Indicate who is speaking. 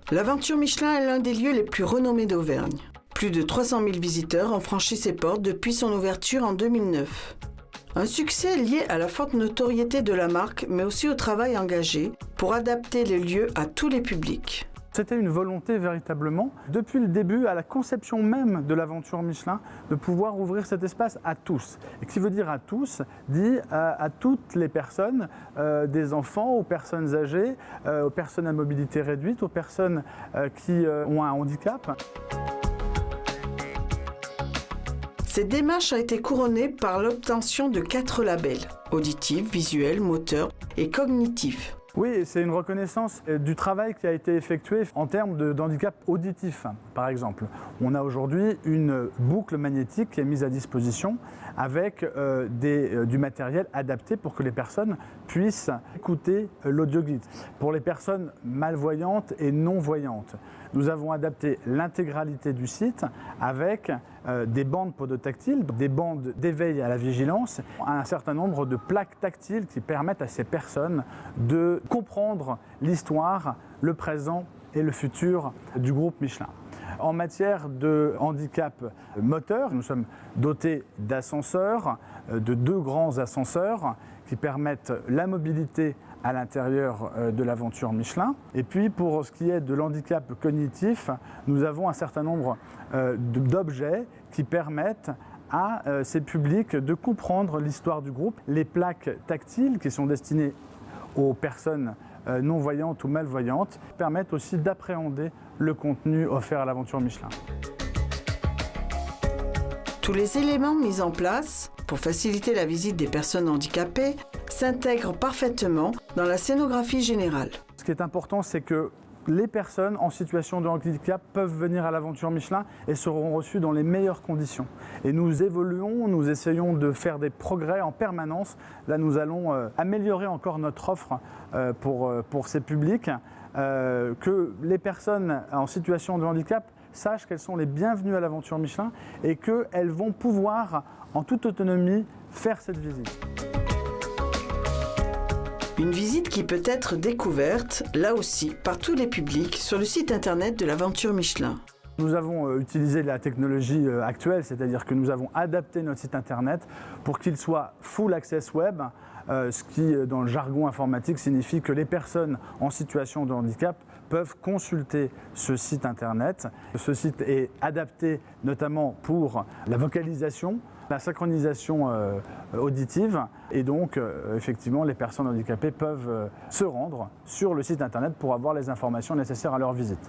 Speaker 1: L'aventure Michelin est l'un des lieux les plus renommés d'Auvergne. Plus de 300 000 visiteurs ont franchi ses portes depuis son ouverture en 2009. Un succès lié à la forte notoriété de la marque, mais aussi au travail engagé pour adapter les lieux à tous les publics.
Speaker 2: C'était une volonté véritablement, depuis le début, à la conception même de l'aventure Michelin, de pouvoir ouvrir cet espace à tous. Et qui veut dire à tous, dit à toutes les personnes, des enfants aux personnes âgées, aux personnes à mobilité réduite, aux personnes qui ont un handicap.
Speaker 1: Cette démarche a été couronnée par l'obtention de 4 labels, auditif, visuel, moteur et cognitif.
Speaker 2: Oui, c'est une reconnaissance du travail qui a été effectué en termes d'handicap auditif, par exemple. On a aujourd'hui une boucle magnétique qui est mise à disposition avec du matériel adapté pour que les personnes puissent écouter l'audioguide. Pour les personnes malvoyantes et non-voyantes, nous avons adapté l'intégralité du site avec des bandes podotactiles, des bandes d'éveil à la vigilance, un certain nombre de plaques tactiles qui permettent à ces personnes de comprendre l'histoire, le présent et le futur du groupe Michelin. En matière de handicap moteur, nous sommes dotés d'ascenseurs, de 2 grands ascenseurs qui permettent la mobilité à l'intérieur de l'aventure Michelin. Et puis pour ce qui est de l'handicap cognitif, nous avons un certain nombre d'objets qui permettent à ces publics de comprendre l'histoire du groupe. Les plaques tactiles qui sont destinées aux personnes non-voyantes ou malvoyantes permettent aussi d'appréhender le contenu offert à l'aventure Michelin.
Speaker 1: Tous les éléments mis en place pour faciliter la visite des personnes handicapées s'intègrent parfaitement dans la scénographie générale.
Speaker 2: Ce qui est important, c'est que les personnes en situation de handicap peuvent venir à l'aventure Michelin et seront reçues dans les meilleures conditions. Et nous évoluons, nous essayons de faire des progrès en permanence. Là, nous allons améliorer encore notre offre pour ces publics, que les personnes en situation de handicap sachent qu'elles sont les bienvenues à l'aventure Michelin et qu'elles vont pouvoir, en toute autonomie, faire cette visite.
Speaker 1: Une visite qui peut être découverte, là aussi, par tous les publics sur le site internet de l'aventure Michelin.
Speaker 2: Nous avons utilisé la technologie actuelle, c'est-à-dire que nous avons adapté notre site internet pour qu'il soit full access web, ce qui, dans le jargon informatique, signifie que les personnes en situation de handicap peuvent consulter ce site internet. Ce site est adapté notamment pour la vocalisation, la synchronisation auditive et donc effectivement les personnes handicapées peuvent se rendre sur le site internet pour avoir les informations nécessaires à leur visite.